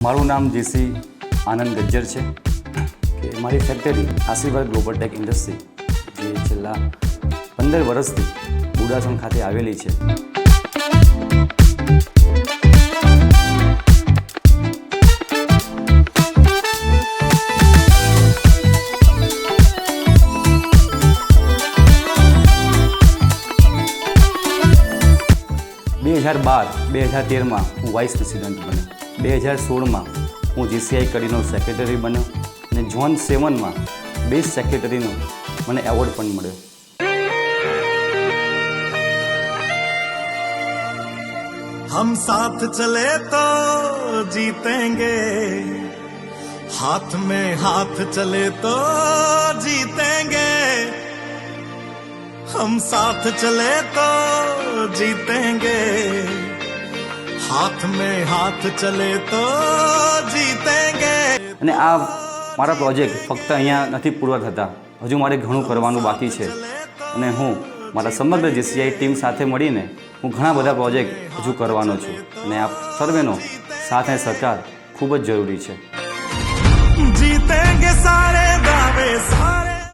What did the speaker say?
મારું નામ જેસી આનંદ ગજ્જર છે કે મારી ફેક્ટરી આશીર્વાદ ગ્લોબલ ટેક ઇન્ડસ્ટ્રી જે છેલ્લા 15 વર્ષથી બુડાસણ ખાતે આવેલી છે. બે 2013માં હું વાઇસ પ્રેસિડેન્ટ બન્યો. 2016માં હું જીસીઆઈ કડીનો સેક્રેટરી બન્યો અને ઝોન 7માં બેસ્ટ સેક્રેટરીનો મને એવોર્ડ પણ મળ્યો. हम साथ चले तो जीतेंगे, हाथ में हाथ चले तो जीतेंगे, हम साथ चले तो जीतेंगे, हाथ में हाथ चले तो जीतेंगे. અને આ મારા પ્રોજેક્ટ ફક્ત અહીંયા નથી પૂરા થતા, હજુ મારે ઘણું કરવાનું બાકી છે અને હું મારા સમગ્ર જીસીઆઈ ટીમ સાથે મળીને હું ઘણા બધા પ્રોજેક્ટ હજુ કરવાનો છું અને આપ સર્વેનો સાથ અને સહકાર ખૂબ જ જરૂરી છે. जीतेंगे सारे दावे